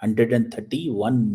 131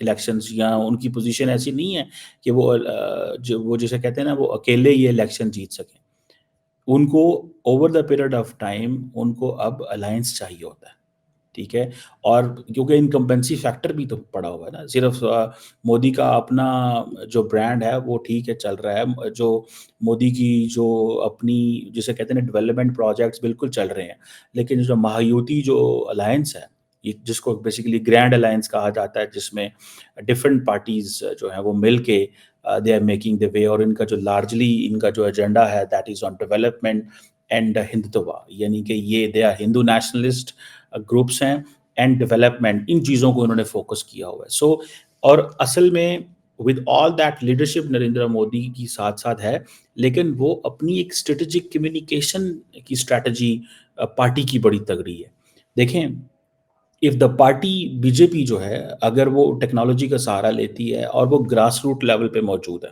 elections, یا ان کی position ایسی نہیں ہے کہ وہ جسے کہتے ہیں نا وہ اکیلے یہ الیکشن جیت سکیں. ان کو over the period of time ان کو اب الائنس چاہیے ہوتا ہے. ٹھیک ہے. اور کیونکہ انکمبنسی فیکٹر بھی تو پڑا ہوا ہے نا. صرف مودی کا اپنا جو برانڈ ہے وہ ٹھیک ہے چل رہا ہے، جو مودی کی جو اپنی جسے کہتے ہیں نا ڈیولپمنٹ پروجیکٹس بالکل چل رہے ہیں، لیکن جو مہایوتی جو الائنس ہے، جس کو بیسیکلی گرینڈ الائنس کہا جاتا ہے، جس میں ڈفرینٹ پارٹیز جو ہیں وہ مل کے دے آر میکنگ دا وے، اور ان کا جو لارجلی ان کا جو ایجنڈا ہے that is on development and Hindutva, یعنی کہ یہ they are Hindu nationalist groups ہیں، اینڈ ڈیولپمنٹ، ان چیزوں کو انہوں نے فوکس کیا ہوا ہے. سو اور اصل میں with all that leadership Narendra Modi کی ساتھ ساتھ ہے، لیکن وہ اپنی ایک اسٹریٹجک کمیونیکیشن کی اسٹریٹجی پارٹی کی بڑی تگڑی ہے. دیکھیں، if the party B J P جو ہے، اگر وہ ٹیکنالوجی کا سہارا لیتی ہے اور وہ گراس روٹ لیول پہ موجود ہے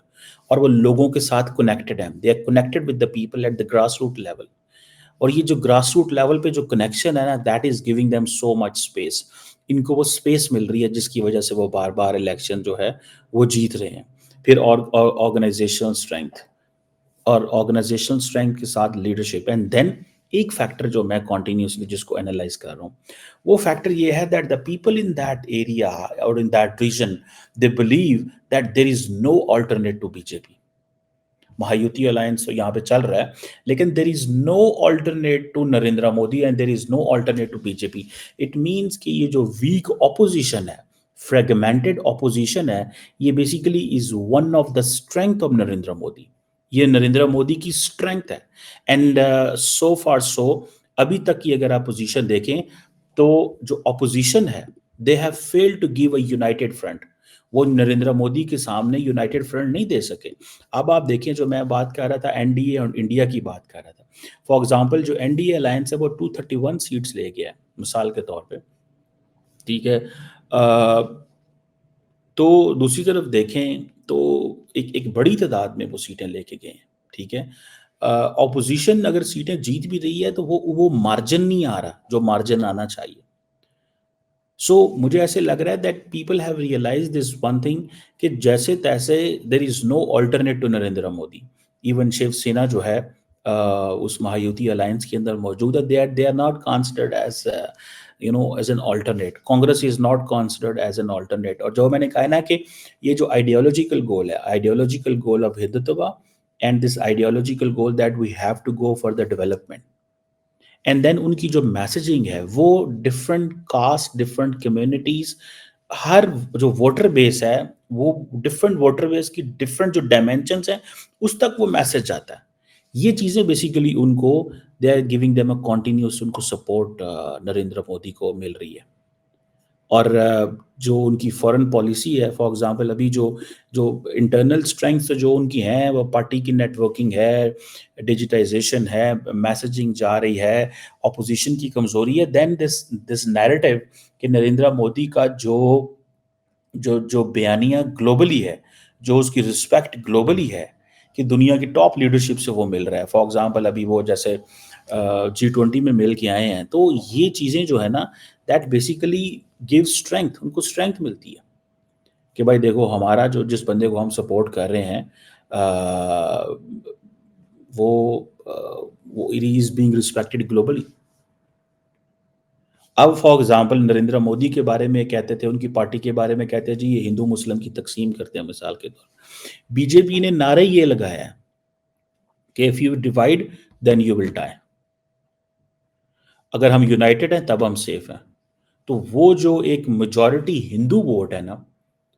اور وہ لوگوں کے ساتھ کنیکٹڈ ہیں، they are connected with the people at the grass root level, اور یہ جو گراس روٹ لیول پہ جو کنیکشن ہے نا، that is giving them so much space. ان کو وہ اسپیس مل رہی ہے جس کی وجہ سے وہ بار بار الیکشن جو ہے وہ جیت رہے ہیں. پھر آرگنائزیشنل اسٹرینتھ، اور آرگنائزیشنل اسٹرینتھ کے ساتھ لیڈرشپ. اینڈ دین ایک فیکٹر جو میں کنٹینیوسلی جس کو انالائز کر رہا ہوں، وہ فیکٹر یہ ہے that the people in that area اور in that region they believe that there is no alternate to B J P. Mahayuti alliance تو یہاں پہ چل رہا ہے، لیکن there is no alternate to Narendra Modi and there is no alternate to B J P. It means کہ یہ جو ویک اپوزیشن ہے، فریگمنٹڈ اپوزیشن ہے، یہ basically is one of the strength of Narendra Modi. یہ نریندر مودی کی اسٹرینتھ ہے. اینڈ سو فار سو ابھی تک کی اگر آپ پوزیشن دیکھیں تو جو اپوزیشن ہے، they have failed to give a united front. وہ نریندر مودی کے سامنے یونائٹیڈ فرنٹ نہیں دے سکے. اب آپ دیکھیں، جو میں بات کر رہا تھا این ڈی اے اور انڈیا کی بات کر رہا تھا، فار ایگزامپل جو این ڈی اے الائنس ہے وہ 231 سیٹس لے گیا ہے مثال کے طور پہ. ٹھیک ہے. تو دوسری طرف دیکھیں تو ایک بڑی تعداد میں وہ سیٹیں لے کے گئے ہیں. ٹھیک ہے. اپوزیشن اگر سیٹیں جیت بھی رہی ہے تو وہ مارجن نہیں آ رہا جو مارجن آنا چاہیے. سو مجھے ایسے لگ رہا ہے that people have realise this one thing کہ جیسے تیسے there is no alternate to Narendra Modi. Even Shiv Sena جو ہے اس مہایوتی الائنس کے اندر موجود ہے، they are not considered as as an alternate. Congress is not considered as an alternate. اور جو میں نے کہا نا کہ یہ جو آئیڈیالوجیکل گول ہے، ideological goal of Hindutva and this ideological goal that we have to go for the development. And then ان کی جو میسیجنگ ہے وہ ڈفرینٹ کاسٹ، ڈفرینٹ کمیونٹیز، ہر جو ووٹر بیس ہے وہ ڈفرینٹ ووٹر بیس کی ڈفرینٹ جو ڈائمینشنس ہیں اس تک وہ میسیج جاتا ہے. یہ چیزیں بیسیکلی ان کو they are giving them a continuous, ان کو سپورٹ نریندر مودی کو مل رہی ہے. اور جو ان کی فورن پالیسی ہے، فار ایگزامپل ابھی جو انٹرنل اسٹرینگس جو ان کی ہیں، وہ پارٹی کی نیٹ ورکنگ ہے، ڈیجیٹائزیشن ہے، میسیجنگ جا رہی ہے، اپوزیشن کی کمزوری ہے. دین دس نیریٹو کہ نریندر مودی کا جو بیانیہ گلوبلی ہے، جو اس کی رسپیکٹ گلوبلی ہے کہ دنیا کی ٹاپ لیڈرشپ سے وہ مل رہا ہے. فار ایگزامپل ابھی وہ جیسے G20 میں مل کے آئے ہیں، تو یہ چیزیں جو ہے نا دیٹ بیسیکلی گیو اسٹرینتھ، ان کو اسٹرینتھ ملتی ہے کہ بھائی دیکھو ہمارا جس بندے کو ہم سپورٹ کر رہے ہیں وہ it is being respected globally. اب فار ایگزامپل نریندر مودی کے بارے میں کہتے تھے، ان کی پارٹی کے بارے میں کہتے ہیں جی یہ ہندو مسلم کی تقسیم کرتے ہیں مثال کے طور. بی جے پی نے نعرہ یہ لگایا ہے کہ if you divide then you will die. اگر ہم یونائٹڈ ہیں تب ہم سیف ہیں. تو وہ جو ایک میجورٹی ہندو ووٹ ہے نا،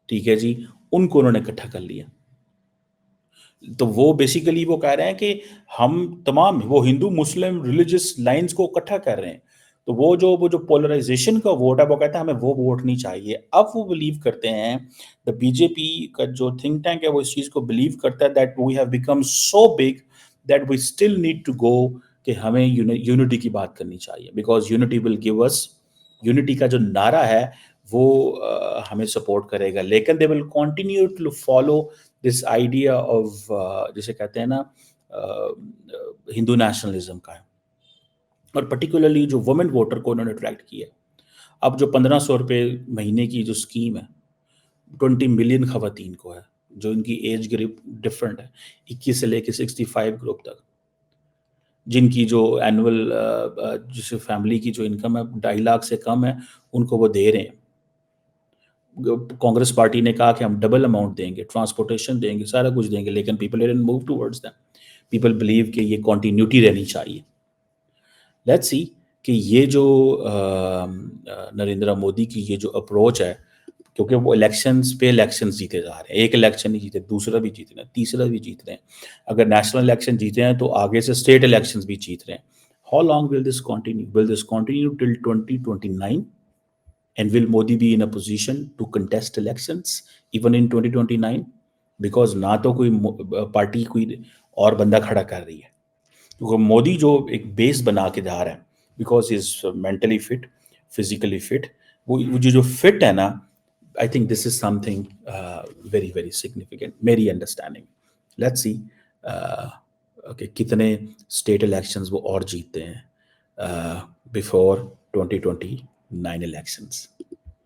ٹھیک ہے جی، ان کو انہوں نے اکٹھا کر لیا. تو وہ بیسیکلی وہ کہہ رہے ہیں کہ ہم تمام وہ ہندو مسلم ریلیجس لائنز کو اکٹھا کر رہے ہیں. تو وہ جو پولرائزیشن کا ووٹ ہے وہ کہتا ہے ہمیں وہ ووٹ نہیں چاہیے. اب وہ بلیو کرتے ہیں، دا بی جے پی کا جو تھنک ٹینک ہے وہ اس چیز کو بلیو کرتا ہے that we have become so big that we still need to go کہ ہمیں یونٹی کی بات کرنی چاہیے، because unity will give us, unity کا جو نعرہ ہے وہ ہمیں سپورٹ کرے گا. لیکن they will continue to follow this idea of جسے کہتے ہیں نا ہندو نیشنلزم کا ہے. اور پرٹیکولرلی جو وومن ووٹر کو انہوں نے اٹریکٹ کیا. اب جو 1500 روپے مہینے کی جو اسکیم ہے 20 ملین خواتین کو ہے جو ان کی ایج گروپ ڈفرنٹ ہے 21 سے لے کے 65 گروپ تک، جن کی جو اینول جس فیملی کی جو انکم ہے 2.5 لاکھ سے کم ہے، ان کو وہ دے رہے ہیں۔ کانگریس پارٹی نے کہا کہ ہم ڈبل اماؤنٹ دیں گے، ٹرانسپورٹیشن دیں گے، سارا کچھ دیں گے، لیکن people didn't move towards them. People believe کہ یہ کنٹینیوٹی رہنی چاہیے۔ لیٹس سی کہ یہ جو نریندر مودی کی یہ جو اپروچ ہے، کیونکہ وہ الیکشنز پہ الیکشنز جیتے جا رہے ہیں، ایک الیکشن نہیں جیتے، دوسرا بھی جیت رہے ہیں، تیسرا بھی جیت رہے ہیں، اگر نیشنل الیکشن جیتے ہیں تو آگے سے اسٹیٹ الیکشنز بھی جیت رہے ہیں۔ How long will this continue? Will this continue till 2029؟ And will Modi be in a position to contest elections even in 2029? Because نہ تو کوئی پارٹی کوئی اور بندہ کھڑا کر رہی ہے، کیونکہ مودی جو ایک بیس بنا کے جا رہا ہے، because is mentally fit, physically fit, وہ جو فٹ ہے نا، I think this is something very very significant میری انڈرسٹینڈنگ۔ لیٹ سی کہ کتنے اسٹیٹ الیکشنز وہ اور جیتتے ہیں بفور 2029 elections.